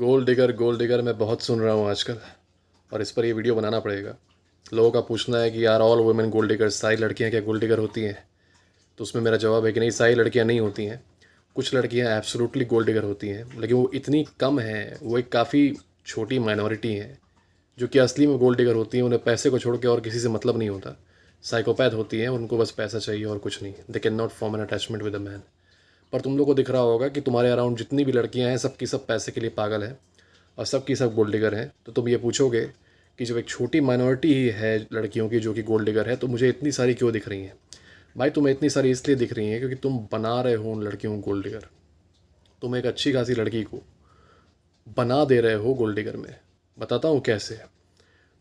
Gold digger मैं बहुत सुन रहा हूँ आजकल। और इस पर ये वीडियो बनाना पड़ेगा। लोगों का पूछना है कि यार ऑल वुमेन गोल्ड डिगर, सारी लड़कियाँ क्या गोल्ड डिगर होती हैं? तो उसमें मेरा जवाब है कि नहीं, सारी लड़कियाँ नहीं होती हैं। कुछ लड़कियाँ एब्सोल्युटली गोल्ड डिगर होती हैं, लेकिन वो इतनी कम हैं, वो एक काफ़ी छोटी माइनॉरिटी हैं जो कि असली में गोल्ड डिगर होती हैं। उन्हें पैसे को छोड़ के और किसी से मतलब नहीं होता। साइकोपैथ होती हैं, उनको बस पैसा चाहिए और कुछ नहीं। They can not form an attachment with a man. पर तुम लोग को दिख रहा होगा कि तुम्हारे अराउंड जितनी भी लड़कियां हैं, सब की सब पैसे के लिए पागल हैं और सब की सब गोल्ड डिगर हैं। तो तुम ये पूछोगे कि जब एक छोटी माइनॉरिटी ही है लड़कियों की जो कि गोल्ड डिगर है, तो मुझे इतनी सारी क्यों दिख रही हैं? भाई तुम्हें इतनी सारी इसलिए दिख रही हैं क्योंकि तुम बना रहे हो उन लड़कियों को गोल्ड डिगर। तुम एक अच्छी खासी लड़की को बना दे रहे हो गोल्ड डिगर में। बताता हूँ कैसे।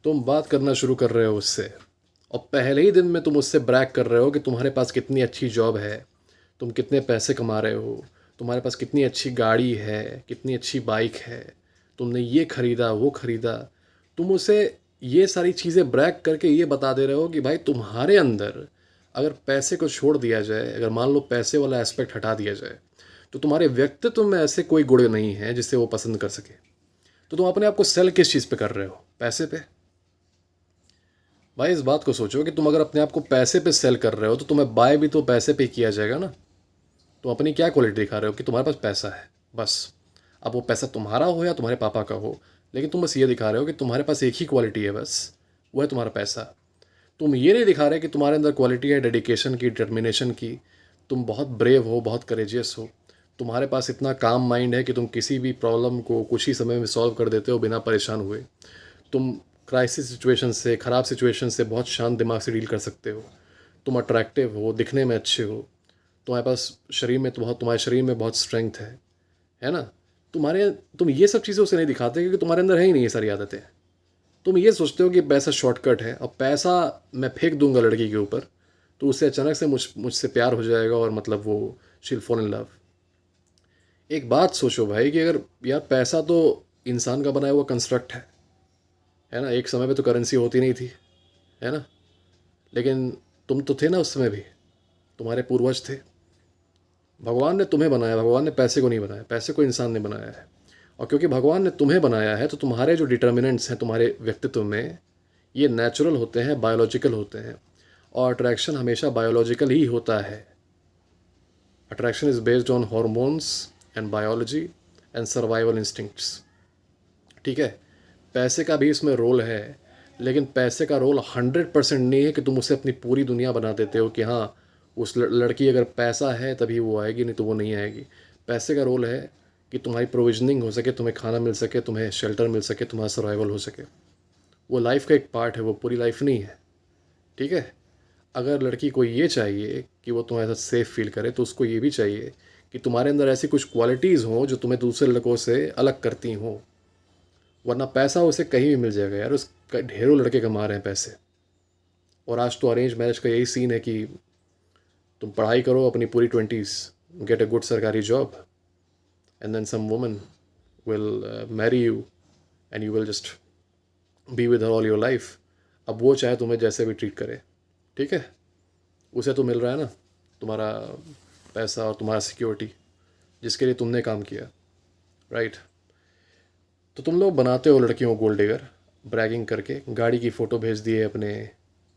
तुम बात करना शुरू कर रहे हो उससे, और पहले ही दिन में तुम उससे ब्रैग कर रहे हो कि तुम्हारे पास कितनी अच्छी जॉब है, तुम कितने पैसे कमा रहे हो, तुम्हारे पास कितनी अच्छी गाड़ी है, कितनी अच्छी बाइक है, तुमने ये ख़रीदा वो ख़रीदा। तुम उसे ये सारी चीज़ें ब्रैग करके ये बता दे रहे हो कि भाई तुम्हारे अंदर अगर पैसे को छोड़ दिया जाए, अगर मान लो पैसे वाला एस्पेक्ट हटा दिया जाए, तो तुम्हारे व्यक्तित्व में ऐसे कोई गुण नहीं है जिससे वो पसंद कर सके। तो तुम अपने आप को सेल किस चीज़ पे कर रहे हो? पैसे पे। भाई इस बात को सोचो कि तुम अगर अपने आप को पैसे पे सेल कर रहे हो तो तुम्हें बाय भी तो पैसे पे किया जाएगा ना। तुम अपनी क्या क्वालिटी दिखा रहे हो कि तुम्हारे पास पैसा है बस। अब वो पैसा तुम्हारा हो या तुम्हारे पापा का हो, लेकिन तुम बस ये दिखा रहे हो कि तुम्हारे पास एक ही क्वालिटी है, बस वो है तुम्हारा पैसा। तुम ये नहीं दिखा रहे कि तुम्हारे अंदर क्वालिटी है डेडिकेशन की, डिटर्मिनेशन की। तुम बहुत ब्रेव हो, बहुत करेजियस हो। तुम्हारे पास इतना काम माइंड है कि तुम किसी भी प्रॉब्लम को कुछ ही समय में सॉल्व कर देते हो बिना परेशान हुए। तुम क्राइसिस सिचुएशन से, ख़राब सिचुएशन से बहुत शांत दिमाग से डील कर सकते हो। तुम अट्रैक्टिव हो, दिखने में अच्छे हो, तुम्हारे पास शरीर में तो बहुत, तुम्हारे शरीर में बहुत स्ट्रेंथ है ना। तुम ये सब चीज़ें उसे नहीं दिखाते क्योंकि तुम्हारे अंदर है ही नहीं ये सारी आदतें। तुम ये सोचते हो कि पैसा शॉर्टकट है और पैसा मैं फेंक दूंगा लड़की के ऊपर तो उससे अचानक से मुझसे प्यार हो जाएगा और मतलब वो शील फॉल इन लव। एक बात सोचो भाई कि अगर यार पैसा तो इंसान का बनाया हुआ कंस्ट्रक्ट है ना। एक समय पे तो करेंसी होती नहीं थी, है ना। लेकिन तुम तो थे ना उस समय भी, तुम्हारे पूर्वज थे। भगवान ने तुम्हें बनाया, भगवान ने पैसे को नहीं बनाया, पैसे को इंसान ने बनाया है। और क्योंकि भगवान ने तुम्हें बनाया है तो तुम्हारे जो डिटर्मिनेंट्स हैं तुम्हारे व्यक्तित्व में, ये नेचुरल होते हैं, बायोलॉजिकल होते हैं। और अट्रैक्शन हमेशा बायोलॉजिकल ही होता है। Attraction is based on hormones and biology and survival instincts. ठीक है। पैसे का भी इसमें रोल है, लेकिन पैसे का रोल 100% नहीं है कि तुम उसे अपनी पूरी दुनिया बना देते हो कि हाँ उस लड़की अगर पैसा है तभी वो आएगी, नहीं तो वो नहीं आएगी। पैसे का रोल है कि तुम्हारी प्रोविजनिंग हो सके, तुम्हें खाना मिल सके, तुम्हें शेल्टर मिल सके, तुम्हारा सर्वाइवल हो सके। वो लाइफ का एक पार्ट है, वो पूरी लाइफ नहीं है। ठीक है। अगर लड़की को ये चाहिए कि वो तुम्हारे साथ सेफ़ फील करे, तो उसको ये भी चाहिए कि तुम्हारे अंदर ऐसी कुछ क्वालिटीज़ हों जो तुम्हें दूसरे लड़कों से अलग करती हों। वरना पैसा उसे कहीं भी मिल जाएगा यार, उस ढेरों लड़के कमा रहे हैं पैसे। और आज तो अरेंज मैरिज का यही सीन है कि तुम पढ़ाई करो अपनी पूरी 20s, get a good sarkari job, and then some woman will marry you and you will just be with her all your life. अब वो चाहे तुम्हें जैसे भी ट्रीट करे, ठीक है, उसे तो मिल रहा है ना तुम्हारा पैसा और तुम्हारा सिक्योरिटी जिसके लिए तुमने काम किया, राइट। तो तुम लोग बनाते हो लड़कियों को गोल्ड डिगर ब्रैगिंग करके। गाड़ी की फ़ोटो भेज दिए अपने,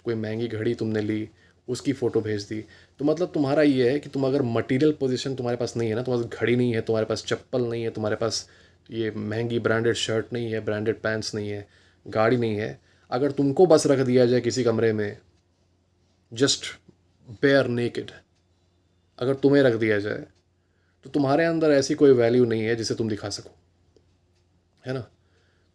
कोई महंगी घड़ी तुमने ली उसकी फ़ोटो भेज दी। तो मतलब तुम्हारा ये है कि तुम अगर मटेरियल पोजीशन तुम्हारे पास नहीं है ना, तुम्हारे पास घड़ी नहीं है, तुम्हारे पास चप्पल नहीं है, तुम्हारे पास ये महंगी ब्रांडेड शर्ट नहीं है, ब्रांडेड पैंट्स नहीं है, गाड़ी नहीं है, अगर तुमको बस रख दिया जाए किसी कमरे में जस्ट बेयर नेकेड, अगर तुम्हें रख दिया जाए, तो तुम्हारे अंदर ऐसी कोई वैल्यू नहीं है जिसे तुम दिखा सको, है ना।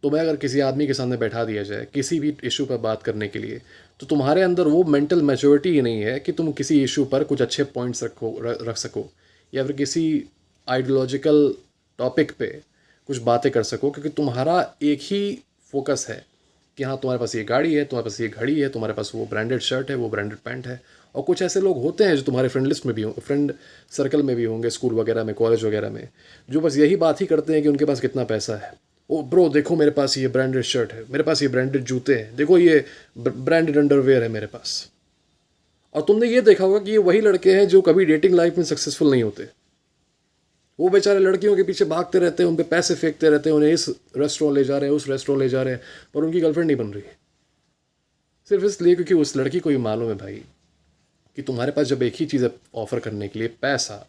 तुम्हें अगर किसी आदमी के सामने बैठा दिया जाए किसी भी इशू पर बात करने के लिए, तो तुम्हारे अंदर वो मेंटल मैच्योरिटी ही नहीं है कि तुम किसी इशू पर कुछ अच्छे पॉइंट्स रख सको, या फिर किसी आइडियोलॉजिकल टॉपिक पे कुछ बातें कर सको, क्योंकि तुम्हारा एक ही फोकस है कि हाँ तुम्हारे पास ये गाड़ी है, तुम्हारे पास ये घड़ी है, तुम्हारे पास वो ब्रांडेड शर्ट है, वो ब्रांडेड पैंट है। और कुछ ऐसे लोग होते हैं जो तुम्हारे फ्रेंड लिस्ट में भी होंगे, फ्रेंड सर्कल में भी होंगे, स्कूल वगैरह में, कॉलेज वगैरह में, जो बस यही बात ही करते हैं कि उनके पास कितना पैसा है। ओ ब्रो देखो मेरे पास ये ब्रांडेड शर्ट है, मेरे पास ये ब्रांडेड जूते हैं, देखो ये ब्रांडेड अंडरवेयर है मेरे पास। और तुमने ये देखा होगा कि ये वही लड़के हैं जो कभी डेटिंग लाइफ में सक्सेसफुल नहीं होते। वो बेचारे लड़कियों के पीछे भागते रहते हैं, उन पे पैसे फेंकते रहते हैं, उन्हें इस रेस्टोरेंट ले जा रहे हैं, उस रेस्टोरेंट ले जा रहे हैं, पर उनकी गर्लफ्रेंड नहीं बन रही। सिर्फ इसलिए क्योंकि उस लड़की को ये मालूम है भाई कि तुम्हारे पास जब एक ही चीज़ है ऑफर करने के लिए, पैसा,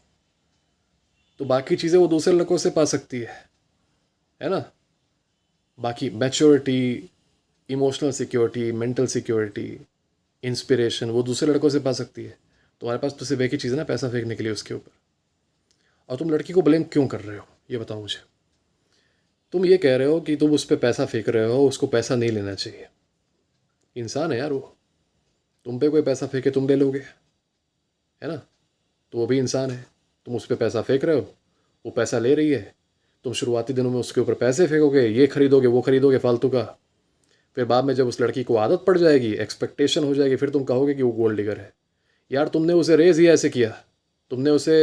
तो बाकी चीज़ें वो दूसरे लड़कों से पा सकती है ना। बाकी maturity, emotional security, mental security, inspiration वो दूसरे लड़कों से पा सकती है। तुम्हारे पास तो सिर्फ एक ही चीज़ है ना, पैसा फेंकने के लिए उसके ऊपर। और तुम लड़की को ब्लेम क्यों कर रहे हो, ये बताओ मुझे। तुम ये कह रहे हो कि तुम उस पर पैसा फेंक रहे हो, उसको पैसा नहीं लेना चाहिए। इंसान है यार वो, तुम पे कोई पैसा फेंके तुम ले लोगे, है ना। तो वो भी इंसान है, तुम उस पर पैसा फेंक रहे हो, वो पैसा ले रही है, तुम शुरुआती दिनों में उसके ऊपर पैसे फेंकोगे, ये खरीदोगे वो खरीदोगे फालतू का। फिर बाद में जब उस लड़की को आदत पड़ जाएगी, एक्सपेक्टेशन हो जाएगी, फिर तुम कहोगे कि वो गोल्ड डिगर है। यार तुमने उसे रेज ही ऐसे किया, तुमने उसे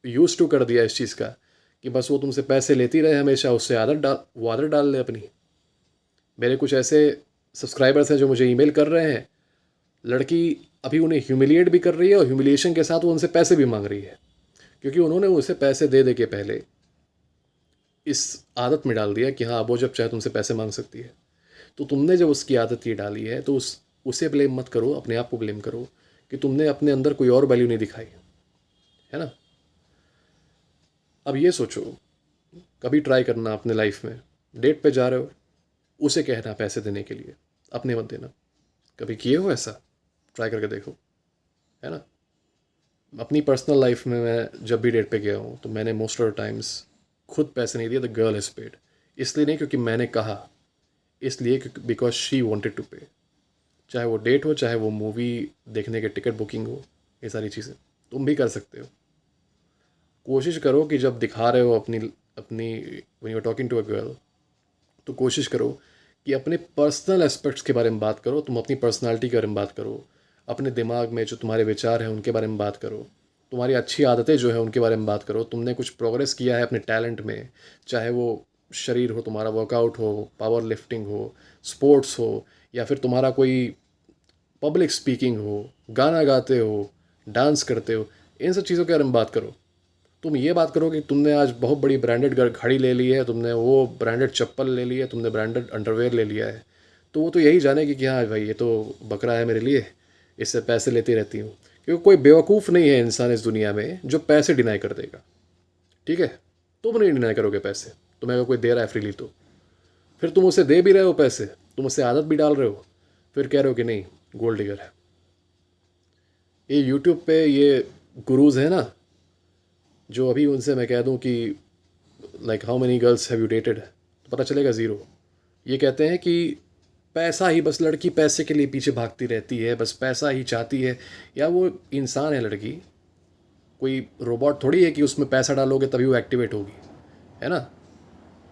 यूज टू कर दिया इस चीज़ का कि बस वो तुमसे पैसे लेती रहे हमेशा, उससे वो आदत डाल ले अपनी। मेरे कुछ ऐसे सब्सक्राइबर्स हैं जो मुझे ईमेल कर रहे हैं, लड़की अभी उन्हें ह्यूमिलिएट भी कर रही है और ह्यूमिलिएशन के साथ वो उनसे पैसे भी मांग रही है, क्योंकि उन्होंने उसे पैसे दे दे के पहले इस आदत में डाल दिया कि हाँ वो जब चाहे तुमसे पैसे मांग सकती है। तो तुमने जब उसकी आदत ये डाली है तो उसे ब्लेम मत करो, अपने आप को ब्लेम करो कि तुमने अपने अंदर कोई और वैल्यू नहीं दिखाई, है ना। अब ये सोचो, कभी ट्राई करना अपने लाइफ में, डेट पे जा रहे हो, उसे कहना पैसे देने के लिए, अपने मत देना। कभी किए हो ऐसा? ट्राई करके देखो, है ना। अपनी पर्सनल लाइफ में मैं जब भी डेट पे गया हूँ तो मैंने मोस्ट ऑफ द टाइम्स खुद पैसे नहीं दिए, द गर्ल हैज़ पेड। इसलिए नहीं क्योंकि मैंने कहा, इसलिए क्योंकि बिकॉज शी वॉन्टेड टू पे। चाहे वो डेट हो, चाहे वो मूवी देखने के टिकट बुकिंग हो, ये सारी चीज़ें तुम भी कर सकते हो। कोशिश करो कि जब दिखा रहे हो अपनी अपनी when you are talking to a girl, तो कोशिश करो कि अपने पर्सनल एस्पेक्ट्स के बारे में बात करो, तुम अपनी पर्सनालिटी के बारे में बात करो, अपने दिमाग में जो तुम्हारे विचार हैं उनके बारे में बात करो, तुम्हारी अच्छी आदतें जो है उनके बारे में बात करो, तुमने कुछ प्रोग्रेस किया है अपने टैलेंट में, चाहे वो शरीर हो, तुम्हारा वर्कआउट हो, पावर लिफ्टिंग हो, स्पोर्ट्स हो, या फिर तुम्हारा कोई पब्लिक स्पीकिंग हो, गाना गाते हो, डांस करते हो, इन सब चीज़ों के बारे में बात करो। तुम ये बात करो कि तुमने आज बहुत बड़ी ब्रांडेड घड़ी ले ली है, तुमने वो ब्रांडेड चप्पल ले ली है, तुमने ब्रांडेड अंडरवेयर ले लिया है, तो वो तो यही जानेगी कि हाँ भाई ये तो बकरा है मेरे लिए, इससे पैसे लेती रहती हूँ। क्योंकि कोई बेवकूफ़ नहीं है इंसान इस दुनिया में जो पैसे डिनाई कर देगा, ठीक है। तुम नहीं डिनाई करोगे पैसे, तुम्हें अगर कोई दे रहा है फ्रीली तो फिर तुम उसे दे भी रहे हो पैसे, तुम उसे आदत भी डाल रहे हो, फिर कह रहे हो कि नहीं गोल्ड डिगर है। ये यूट्यूब पे ये गुरुज हैं ना, जो अभी उनसे मैं कह दूं कि like how many girls have you dated, तो पता चलेगा ज़ीरो। ये कहते हैं कि पैसा ही, बस लड़की पैसे के लिए पीछे भागती रहती है, बस पैसा ही चाहती है। या वो इंसान है लड़की, कोई रोबोट थोड़ी है कि उसमें पैसा डालोगे तभी वो एक्टिवेट होगी, है ना।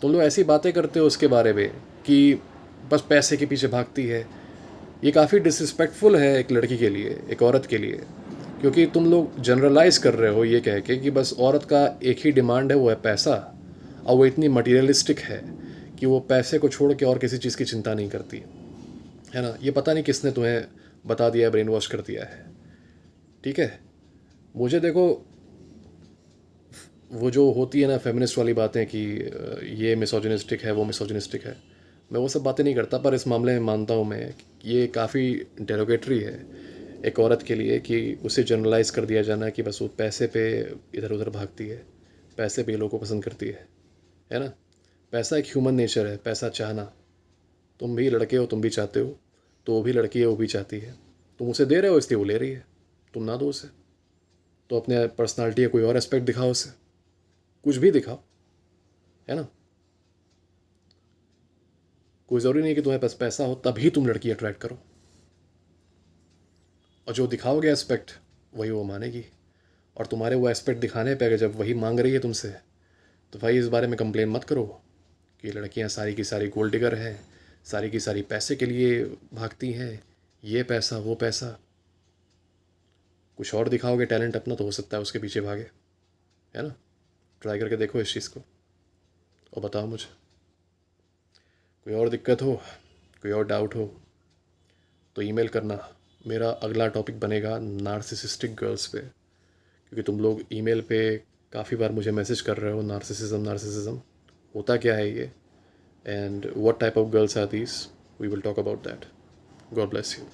तुम लोग ऐसी बातें करते हो उसके बारे में कि बस पैसे के पीछे भागती है। ये काफ़ी डिसरिस्पेक्टफुल है एक लड़की के लिए, एक औरत के लिए, क्योंकि तुम लोग जनरलाइज कर रहे हो ये कह के कि बस औरत का एक ही डिमांड है, वो है पैसा, और वो इतनी मटीरियलिस्टिक है कि वो पैसे को छोड़ के और किसी चीज़ की चिंता नहीं करती, है ना। ये पता नहीं किसने तुम्हें बता दिया है, ब्रेन वॉश कर दिया है, ठीक है। मुझे देखो, वो जो होती है ना फेमिनिस्ट वाली बातें कि ये मिसोजिनिस्टिक है, वो मिसोजिनिस्टिक है, मैं वो सब बातें नहीं करता, पर इस मामले में मानता हूँ मैं कि ये काफ़ी डेरोगेटरी है एक औरत के लिए कि उसे जनरलाइज कर दिया जाना कि बस वो पैसे पे इधर उधर भागती है, पैसे पे लोगों को पसंद करती है ना। पैसा एक ह्यूमन नेचर है, पैसा चाहना। तुम भी लड़के हो, तुम भी चाहते हो, तो वो भी लड़की है, वो भी चाहती है। तुम उसे दे रहे हो इसलिए वो ले रही है, तुम ना दो उसे। तो अपने पर्सनालिटी का कोई और एस्पेक्ट दिखाओ उसे, कुछ भी दिखाओ, है ना। कोई ज़रूरी नहीं कि तुम्हारे पास पैसा हो तभी तुम लड़की अट्रैक्ट करो, और जो दिखाओगे एस्पेक्ट वही वो मानेगी। और तुम्हारे वो एस्पेक्ट दिखाने पे अगर जब वही मांग रही है तुमसे, तो भाई इस बारे में कंप्लेन मत करो कि लड़कियां सारी की सारी गोल्ड डिगर हैं, सारी की सारी पैसे के लिए भागती हैं, ये पैसा वो पैसा। कुछ और दिखाओगे टैलेंट अपना तो हो सकता है उसके पीछे भागे, है ना। ट्राई करके देखो इस चीज़ को और बताओ मुझे। कोई और दिक्कत हो, कोई और डाउट हो तो ईमेल करना। मेरा अगला टॉपिक बनेगा नार्सिसिस्टिक गर्ल्स पे, क्योंकि तुम लोग ईमेल पे काफ़ी बार मुझे मैसेज कर रहे हो नार्सिसिज्म नार्सिसिज्म, होता क्या है ये, and what type of girls are these, we will talk about that. God bless you.